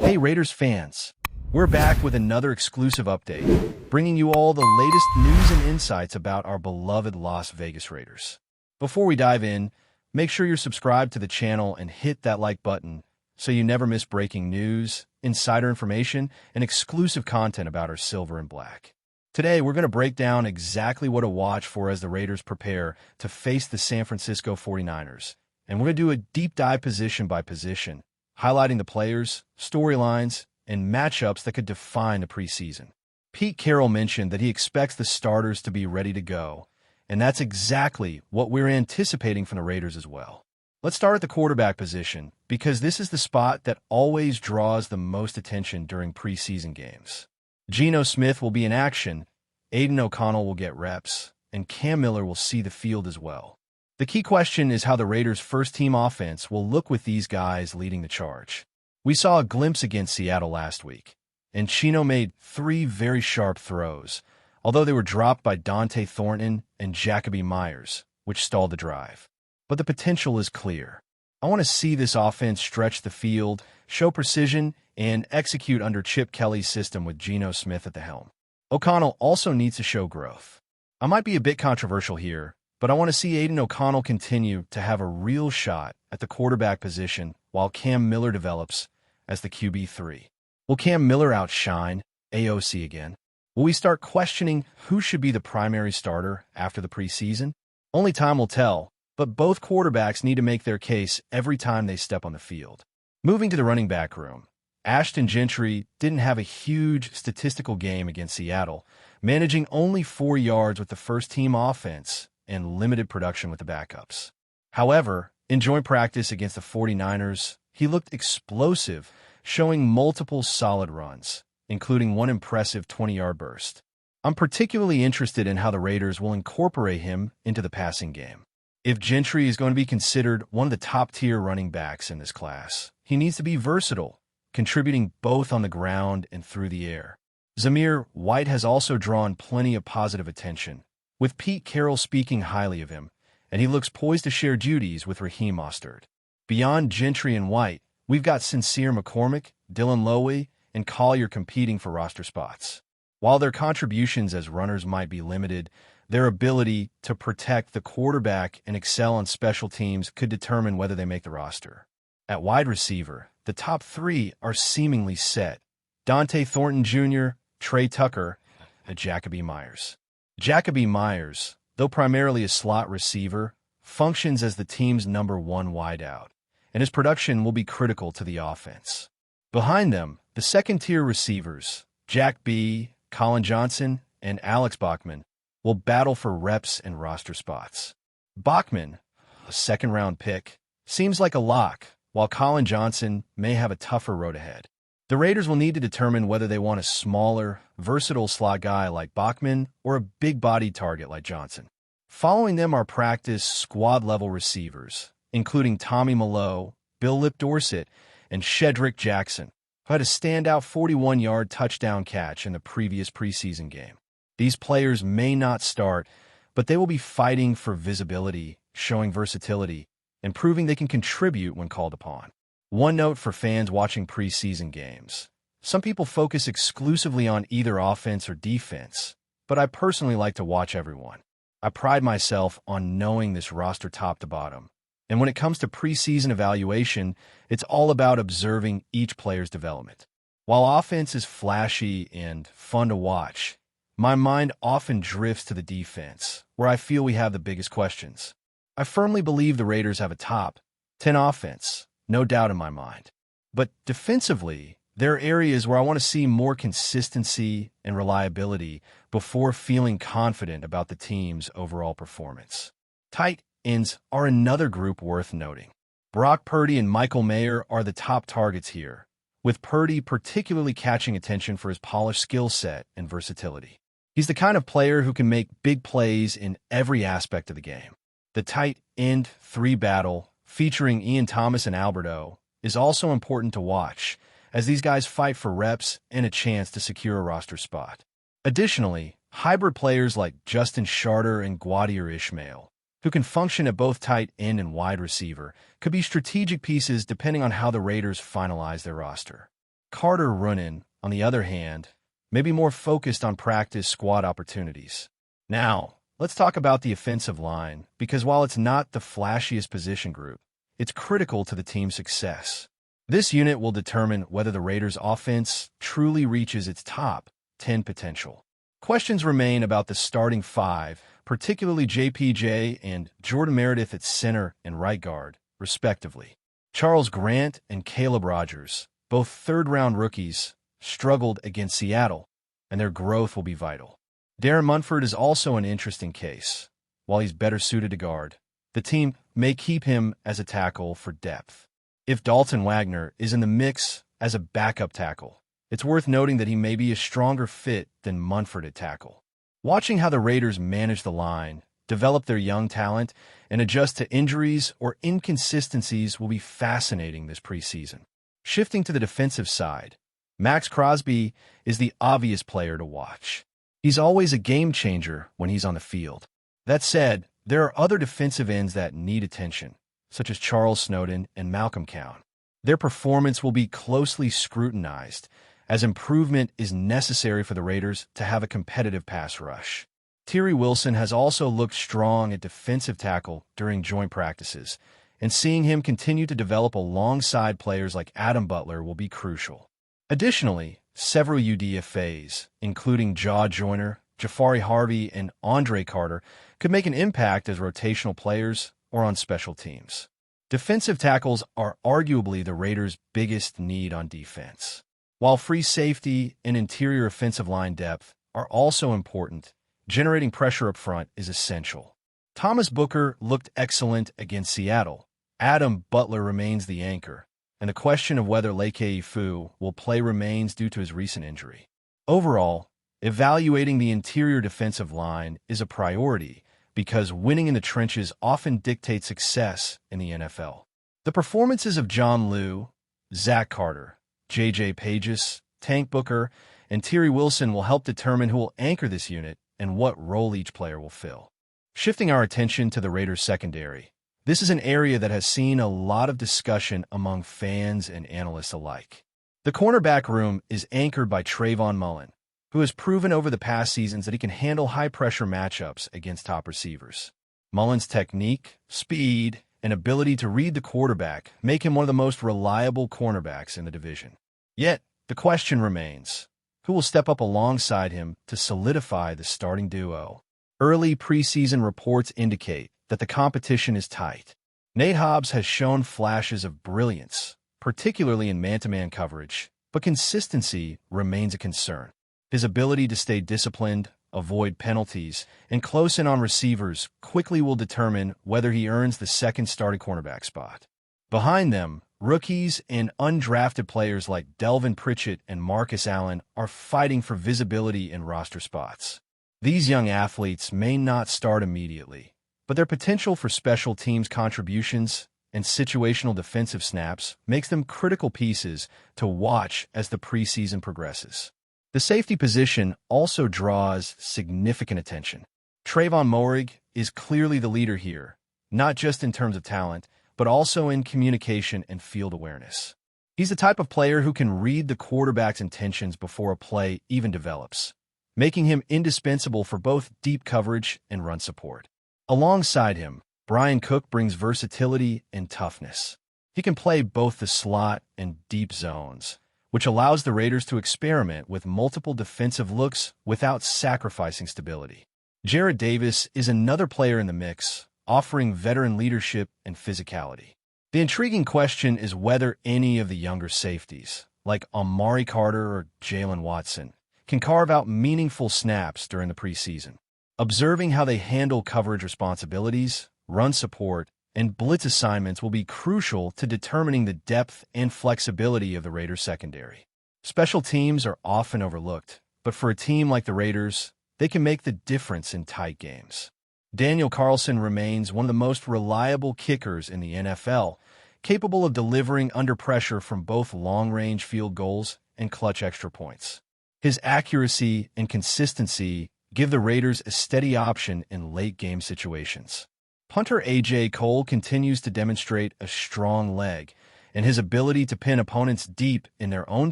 Hey Raiders fans, we're back with another exclusive update, bringing you all the latest news and insights about our beloved Las Vegas Raiders. Before we dive in, make sure you're subscribed to the channel and hit that like button so you never miss breaking news, insider information, and exclusive content about our silver and black. Today, we're going to break down exactly what to watch for as the Raiders prepare to face the San Francisco 49ers. And we're going to do a deep dive position by position, highlighting the players, storylines, and matchups that could define the preseason. Pete Carroll mentioned that he expects the starters to be ready to go, and that's exactly what we're anticipating from the Raiders as well. Let's start at the quarterback position, because this is the spot that always draws the most attention during preseason games. Geno Smith will be in action, Aiden O'Connell will get reps, and Cam Miller will see the field as well. The key question is how the Raiders' first-team offense will look with these guys leading the charge. We saw a glimpse against Seattle last week, and Chino made 3 very sharp throws, although they were dropped by Dante Thornton and Jacoby Myers, which stalled the drive. But the potential is clear. I want to see this offense stretch the field, show precision, and execute under Chip Kelly's system with Geno Smith at the helm. O'Connell also needs to show growth. I might be a bit controversial here, but I want to see Aiden O'Connell continue to have a real shot at the quarterback position while Cam Miller develops as the QB3. Will Cam Miller outshine AOC again? Will we start questioning who should be the primary starter after the preseason? Only time will tell, but both quarterbacks need to make their case every time they step on the field. Moving to the running back room, Ashton Gentry didn't have a huge statistical game against Seattle, managing only 4 yards with the first-team offense and limited production with the backups. However, in joint practice against the 49ers, he looked explosive, showing multiple solid runs, including one impressive 20-yard burst. I'm particularly interested in how the Raiders will incorporate him into the passing game. If Gentry is going to be considered one of the top-tier running backs in this class, he needs to be versatile, contributing both on the ground and through the air. Zamir White has also drawn plenty of positive attention, with Pete Carroll speaking highly of him, and he looks poised to share duties with Raheem Mostert. Beyond Gentry and White, we've got Sincere McCormick, Dylan Lowy, and Collier competing for roster spots. While their contributions as runners might be limited, their ability to protect the quarterback and excel on special teams could determine whether they make the roster. At wide receiver, the top 3 are seemingly set: Dante Thornton Jr., Trey Tucker, and Jacoby Myers. Jacoby Myers, though primarily a slot receiver, functions as the team's number 1 wideout, and his production will be critical to the offense. Behind them, the second-tier receivers, Jack B., Colin Johnson, and Alex Bachman, will battle for reps and roster spots. Bachman, a second-round pick, seems like a lock, while Colin Johnson may have a tougher road ahead. The Raiders will need to determine whether they want a smaller, versatile slot guy like Bachman or a big-bodied target like Johnson. Following them are practice squad-level receivers, including Tommy Malone, Bill Lip Dorsett, and Shedrick Jackson, who had a standout 41-yard touchdown catch in the previous preseason game. These players may not start, but they will be fighting for visibility, showing versatility, and proving they can contribute when called upon. One note for fans watching preseason games: some people focus exclusively on either offense or defense, but I personally like to watch everyone. I pride myself on knowing this roster top to bottom, and when it comes to preseason evaluation, it's all about observing each player's development. While offense is flashy and fun to watch, my mind often drifts to the defense, where I feel we have the biggest questions. I firmly believe the Raiders have a top 10 offense, no doubt in my mind. But defensively, there are areas where I want to see more consistency and reliability before feeling confident about the team's overall performance. Tight ends are another group worth noting. Brock Purdy and Michael Mayer are the top targets here, with Purdy particularly catching attention for his polished skill set and versatility. He's the kind of player who can make big plays in every aspect of the game. The tight end 3 battle, featuring Ian Thomas and Alberto, is also important to watch, as these guys fight for reps and a chance to secure a roster spot. Additionally, hybrid players like Justin Charter and Guadier Ishmael, who can function at both tight end and wide receiver, could be strategic pieces depending on how the Raiders finalize their roster. Carter Runnin, on the other hand, may be more focused on practice squad opportunities. Now, let's talk about the offensive line, because while it's not the flashiest position group, it's critical to the team's success. This unit will determine whether the Raiders' offense truly reaches its top 10 potential. Questions remain about the starting five, particularly JPJ and Jordan Meredith at center and right guard, respectively. Charles Grant and Caleb Rogers, both third-round rookies, struggled against Seattle, and their growth will be vital. Darren Munford is also an interesting case. While he's better suited to guard, the team may keep him as a tackle for depth. If Dalton Wagner is in the mix as a backup tackle, it's worth noting that he may be a stronger fit than Munford at tackle. Watching how the Raiders manage the line, develop their young talent, and adjust to injuries or inconsistencies will be fascinating this preseason. Shifting to the defensive side, Max Crosby is the obvious player to watch. He's always a game changer when he's on the field. That said, there are other defensive ends that need attention, such as Charles Snowden and Malcolm Cowan. Their performance will be closely scrutinized, as improvement is necessary for the Raiders to have a competitive pass rush. Tyree Wilson has also looked strong at defensive tackle during joint practices, and seeing him continue to develop alongside players like Adam Butler will be crucial. Additionally, several UDFAs, including Jaw Joyner, Jafari Harvey, and Andre Carter, could make an impact as rotational players or on special teams. Defensive tackles are arguably the Raiders' biggest need on defense. While free safety and interior offensive line depth are also important, generating pressure up front is essential. Thomas Booker looked excellent against Seattle. Adam Butler remains the anchor, and the question of whether Leke Ifu will play remains due to his recent injury. Overall, evaluating the interior defensive line is a priority because winning in the trenches often dictates success in the NFL. The performances of John Liu, Zach Carter, J.J. Pages, Tank Booker, and Tyree Wilson will help determine who will anchor this unit and what role each player will fill. Shifting our attention to the Raiders' secondary, this is an area that has seen a lot of discussion among fans and analysts alike. The cornerback room is anchored by Trayvon Mullen, who has proven over the past seasons that he can handle high-pressure matchups against top receivers. Mullen's technique, speed, and ability to read the quarterback make him one of the most reliable cornerbacks in the division. Yet, the question remains, who will step up alongside him to solidify the starting duo? Early preseason reports indicate that the competition is tight. Nate Hobbs has shown flashes of brilliance, particularly in man-to-man coverage, but consistency remains a concern. His ability to stay disciplined, avoid penalties, and close in on receivers quickly will determine whether he earns the second starting cornerback spot. Behind them, rookies and undrafted players like Delvin Pritchett and Marcus Allen are fighting for visibility in roster spots. These young athletes may not start immediately, but their potential for special teams contributions and situational defensive snaps makes them critical pieces to watch as the preseason progresses. The safety position also draws significant attention. Trayvon Moehrig is clearly the leader here, not just in terms of talent, but also in communication and field awareness. He's the type of player who can read the quarterback's intentions before a play even develops, making him indispensable for both deep coverage and run support. Alongside him, Brian Cook brings versatility and toughness. He can play both the slot and deep zones, which allows the Raiders to experiment with multiple defensive looks without sacrificing stability. Jarrett Davis is another player in the mix, offering veteran leadership and physicality. The intriguing question is whether any of the younger safeties, like Amari Carter or Jalen Watson, can carve out meaningful snaps during the preseason. Observing how they handle coverage responsibilities, run support, and blitz assignments will be crucial to determining the depth and flexibility of the Raiders' secondary. Special teams are often overlooked, but for a team like the Raiders, they can make the difference in tight games. Daniel Carlson remains one of the most reliable kickers in the NFL, capable of delivering under pressure from both long-range field goals and clutch extra points. His accuracy and consistency give the Raiders a steady option in late-game situations. Punter A.J. Cole continues to demonstrate a strong leg, and his ability to pin opponents deep in their own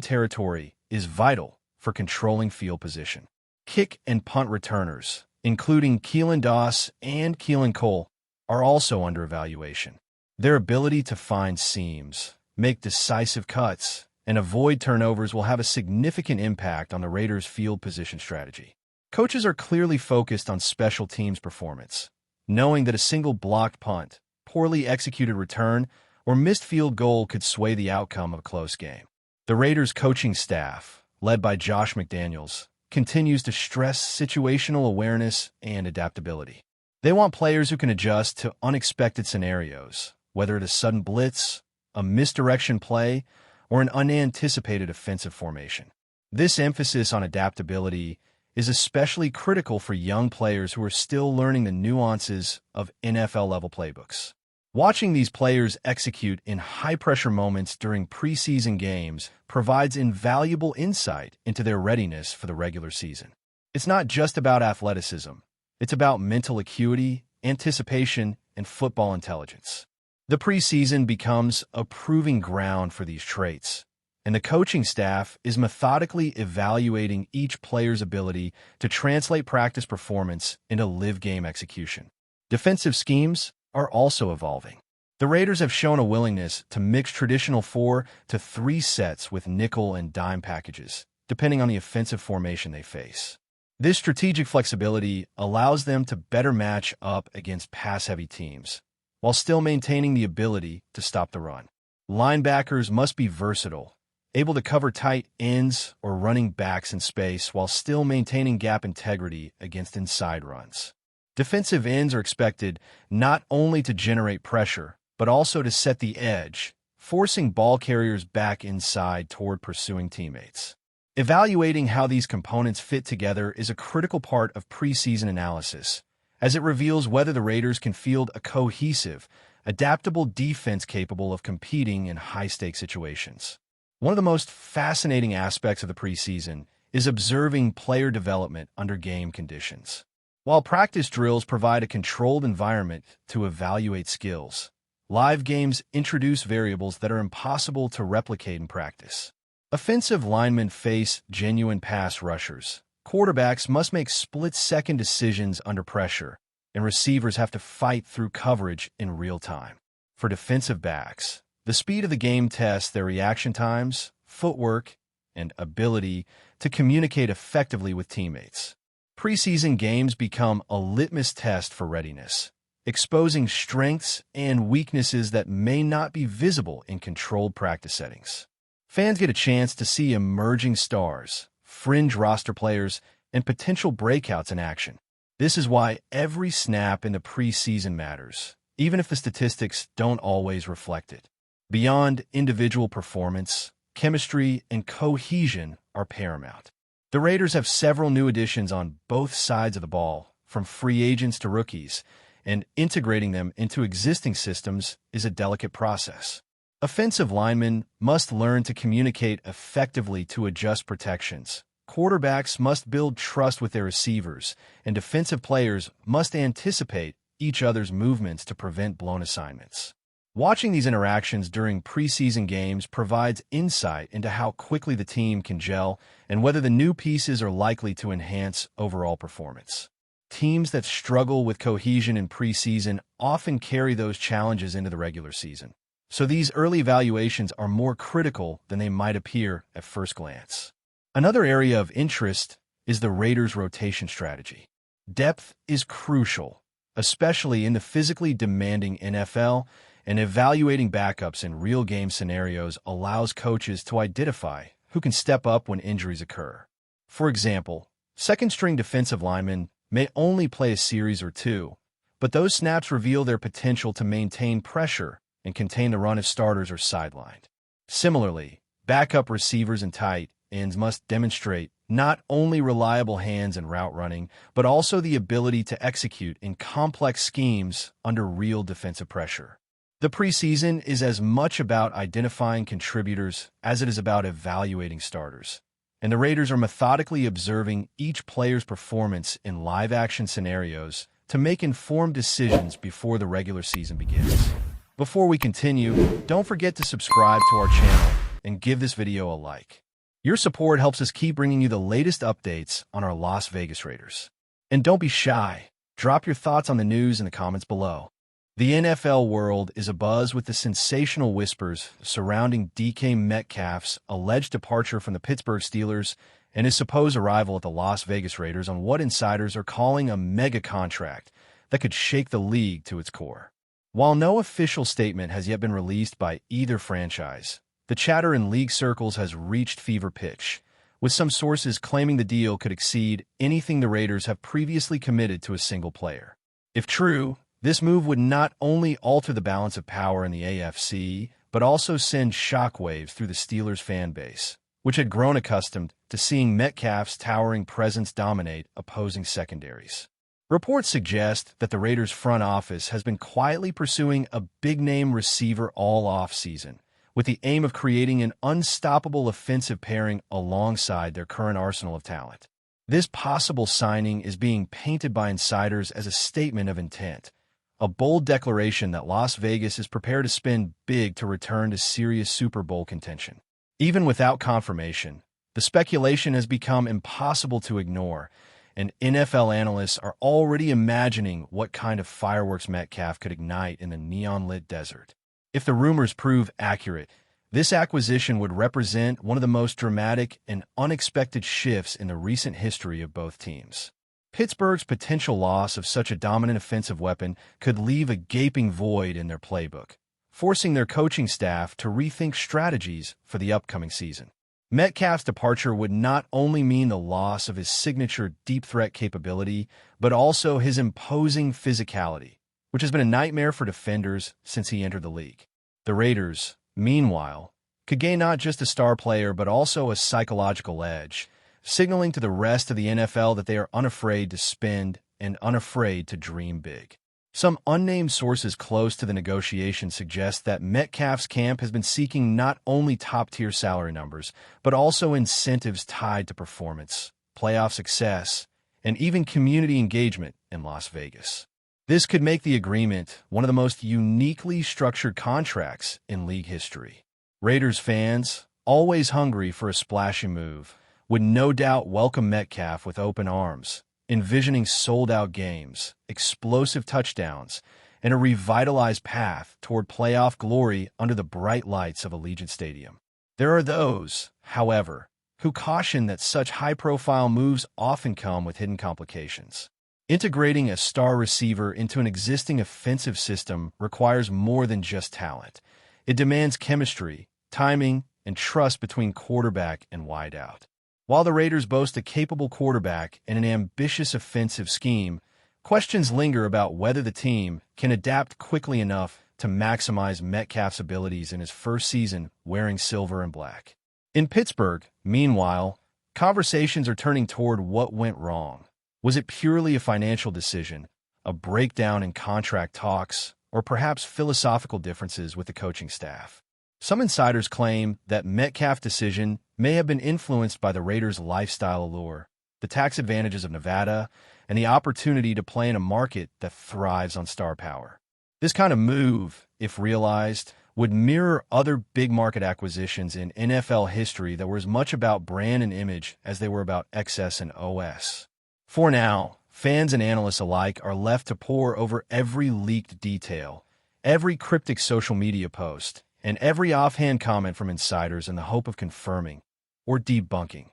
territory is vital for controlling field position. Kick and punt returners, including Keelan Doss and Keelan Cole, are also under evaluation. Their ability to find seams, make decisive cuts, and avoid turnovers will have a significant impact on the Raiders' field position strategy. Coaches are clearly focused on special teams performance, knowing that a single blocked punt, poorly executed return, or missed field goal could sway the outcome of a close game. The Raiders' coaching staff, led by Josh McDaniels, continues to stress situational awareness and adaptability. They want players who can adjust to unexpected scenarios, whether it is a sudden blitz, a misdirection play, or an unanticipated offensive formation. This emphasis on adaptability is especially critical for young players who are still learning the nuances of NFL-level playbooks. Watching these players execute in high-pressure moments during preseason games provides invaluable insight into their readiness for the regular season. It's not just about athleticism. It's about mental acuity, anticipation, and football intelligence. The preseason becomes a proving ground for these traits, and the coaching staff is methodically evaluating each player's ability to translate practice performance into live-game execution. Defensive schemes are also evolving. The Raiders have shown a willingness to mix traditional 4 to 3 sets with nickel and dime packages, depending on the offensive formation they face. This strategic flexibility allows them to better match up against pass-heavy teams, while still maintaining the ability to stop the run. Linebackers must be versatile, able to cover tight ends or running backs in space while still maintaining gap integrity against inside runs. Defensive ends are expected not only to generate pressure, but also to set the edge, forcing ball carriers back inside toward pursuing teammates. Evaluating how these components fit together is a critical part of preseason analysis, as it reveals whether the Raiders can field a cohesive, adaptable defense capable of competing in high-stakes situations. One of the most fascinating aspects of the preseason is observing player development under game conditions. While practice drills provide a controlled environment to evaluate skills, live games introduce variables that are impossible to replicate in practice. Offensive linemen face genuine pass rushers. Quarterbacks must make split-second decisions under pressure, and receivers have to fight through coverage in real time. For defensive backs, the speed of the game tests their reaction times, footwork, and ability to communicate effectively with teammates. Preseason games become a litmus test for readiness, exposing strengths and weaknesses that may not be visible in controlled practice settings. Fans get a chance to see emerging stars, fringe roster players, and potential breakouts in action. This is why every snap in the preseason matters, even if the statistics don't always reflect it. Beyond individual performance, chemistry and cohesion are paramount. The Raiders have several new additions on both sides of the ball, from free agents to rookies, and integrating them into existing systems is a delicate process. Offensive linemen must learn to communicate effectively to adjust protections. Quarterbacks must build trust with their receivers, and defensive players must anticipate each other's movements to prevent blown assignments. Watching these interactions during preseason games provides insight into how quickly the team can gel and whether the new pieces are likely to enhance overall performance. Teams that struggle with cohesion in preseason often carry those challenges into the regular season. So these early evaluations are more critical than they might appear at first glance. Another area of interest is the Raiders' rotation strategy. Depth is crucial, especially in the physically demanding NFL, and evaluating backups in real-game scenarios allows coaches to identify who can step up when injuries occur. For example, second-string defensive linemen may only play a series or two, but those snaps reveal their potential to maintain pressure and contain the run if starters are sidelined. Similarly, backup receivers and tight ends must demonstrate not only reliable hands and route running, but also the ability to execute in complex schemes under real defensive pressure. The preseason is as much about identifying contributors as it is about evaluating starters, and the Raiders are methodically observing each player's performance in live-action scenarios to make informed decisions before the regular season begins. Before we continue, don't forget to subscribe to our channel and give this video a like. Your support helps us keep bringing you the latest updates on our Las Vegas Raiders. And don't be shy. Drop your thoughts on the news in the comments below. The NFL world is abuzz with the sensational whispers surrounding DK Metcalf's alleged departure from the Pittsburgh Steelers and his supposed arrival at the Las Vegas Raiders on what insiders are calling a mega contract that could shake the league to its core. While no official statement has yet been released by either franchise, the chatter in league circles has reached fever pitch, with some sources claiming the deal could exceed anything the Raiders have previously committed to a single player. If true, this move would not only alter the balance of power in the AFC, but also send shockwaves through the Steelers' fan base, which had grown accustomed to seeing Metcalf's towering presence dominate opposing secondaries. Reports suggest that the Raiders' front office has been quietly pursuing a big-name receiver all offseason, with the aim of creating an unstoppable offensive pairing alongside their current arsenal of talent. This possible signing is being painted by insiders as a statement of intent, a bold declaration that Las Vegas is prepared to spend big to return to serious Super Bowl contention. Even without confirmation, the speculation has become impossible to ignore, and NFL analysts are already imagining what kind of fireworks Metcalf could ignite in the neon-lit desert. If the rumors prove accurate, this acquisition would represent one of the most dramatic and unexpected shifts in the recent history of both teams. Pittsburgh's potential loss of such a dominant offensive weapon could leave a gaping void in their playbook, forcing their coaching staff to rethink strategies for the upcoming season. Metcalf's departure would not only mean the loss of his signature deep threat capability, but also his imposing physicality, which has been a nightmare for defenders since he entered the league. The Raiders, meanwhile, could gain not just a star player but also a psychological edge, signaling to the rest of the NFL that they are unafraid to spend and unafraid to dream big. Some unnamed sources close to the negotiation suggest that Metcalf's camp has been seeking not only top-tier salary numbers, but also incentives tied to performance, playoff success, and even community engagement in Las Vegas. This could make the agreement one of the most uniquely structured contracts in league history. Raiders fans, always hungry for a splashy move, would no doubt welcome Metcalf with open arms, envisioning sold-out games, explosive touchdowns, and a revitalized path toward playoff glory under the bright lights of Allegiant Stadium. There are those, however, who caution that such high-profile moves often come with hidden complications. Integrating a star receiver into an existing offensive system requires more than just talent. It demands chemistry, timing, and trust between quarterback and wideout. While the Raiders boast a capable quarterback and an ambitious offensive scheme, questions linger about whether the team can adapt quickly enough to maximize Metcalf's abilities in his first season wearing silver and black. In Pittsburgh, meanwhile, conversations are turning toward what went wrong. Was it purely a financial decision, a breakdown in contract talks, or perhaps philosophical differences with the coaching staff? Some insiders claim that Metcalf's decision may have been influenced by the Raiders' lifestyle allure, the tax advantages of Nevada, and the opportunity to play in a market that thrives on star power. This kind of move, if realized, would mirror other big-market acquisitions in NFL history that were as much about brand and image as they were about excess and OS. For now, fans and analysts alike are left to pore over every leaked detail, every cryptic social media post, and every offhand comment from insiders in the hope of confirming or debunking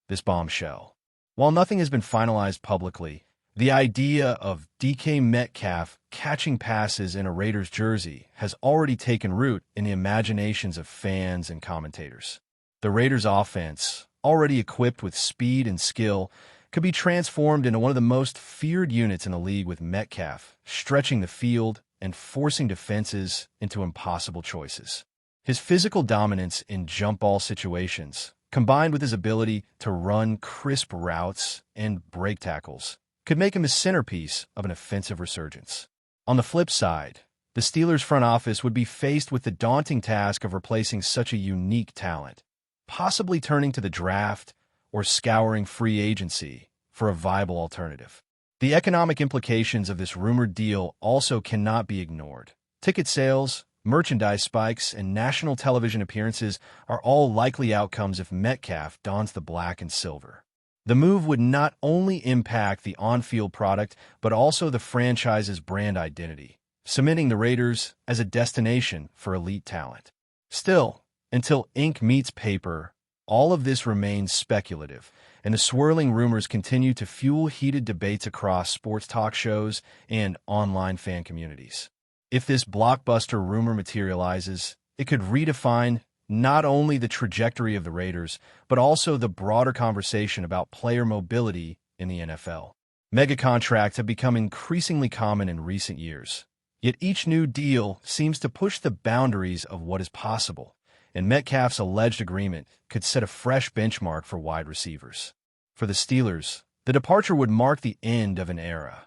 this bombshell. While nothing has been finalized publicly, the idea of DK Metcalf catching passes in a Raiders jersey has already taken root in the imaginations of fans and commentators. The Raiders' offense, already equipped with speed and skill, could be transformed into one of the most feared units in the league with Metcalf stretching the field and forcing defenses into impossible choices. His physical dominance in jump ball situations, combined with his ability to run crisp routes and break tackles, could make him the centerpiece of an offensive resurgence. On the flip side, the Steelers' front office would be faced with the daunting task of replacing such a unique talent, possibly turning to the draft or scouring free agency for a viable alternative. The economic implications of this rumored deal also cannot be ignored. Ticket sales, merchandise spikes, and national television appearances are all likely outcomes if Metcalf dons the black and silver. The move would not only impact the on-field product, but also the franchise's brand identity, cementing the Raiders as a destination for elite talent. Still, until ink meets paper, all of this remains speculative, and the swirling rumors continue to fuel heated debates across sports talk shows and online fan communities. If this blockbuster rumor materializes, it could redefine not only the trajectory of the Raiders, but also the broader conversation about player mobility in the NFL. Mega contracts have become increasingly common in recent years, yet each new deal seems to push the boundaries of what is possible, and Metcalf's alleged agreement could set a fresh benchmark for wide receivers. For the Steelers, the departure would mark the end of an era,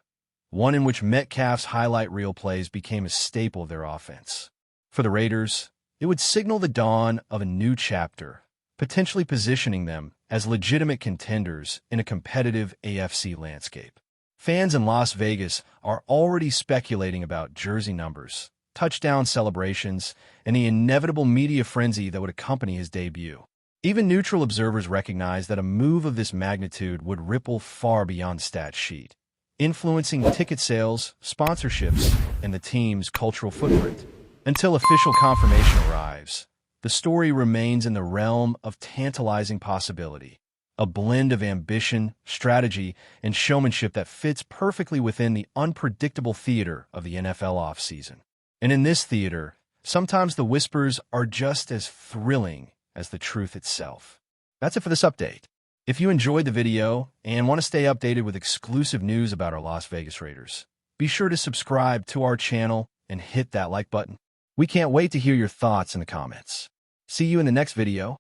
one in which Metcalf's highlight reel plays became a staple of their offense. For the Raiders, it would signal the dawn of a new chapter, potentially positioning them as legitimate contenders in a competitive AFC landscape. Fans in Las Vegas are already speculating about jersey numbers, touchdown celebrations, and the inevitable media frenzy that would accompany his debut. Even neutral observers recognize that a move of this magnitude would ripple far beyond the stat sheet, influencing ticket sales, sponsorships, and the team's cultural footprint. Until official confirmation arrives, the story remains in the realm of tantalizing possibility, a blend of ambition, strategy, and showmanship that fits perfectly within the unpredictable theater of the NFL offseason. And in this theater, sometimes the whispers are just as thrilling as the truth itself. That's it for this update. If you enjoyed the video and want to stay updated with exclusive news about our Las Vegas Raiders, be sure to subscribe to our channel and hit that like button. We can't wait to hear your thoughts in the comments. See you in the next video.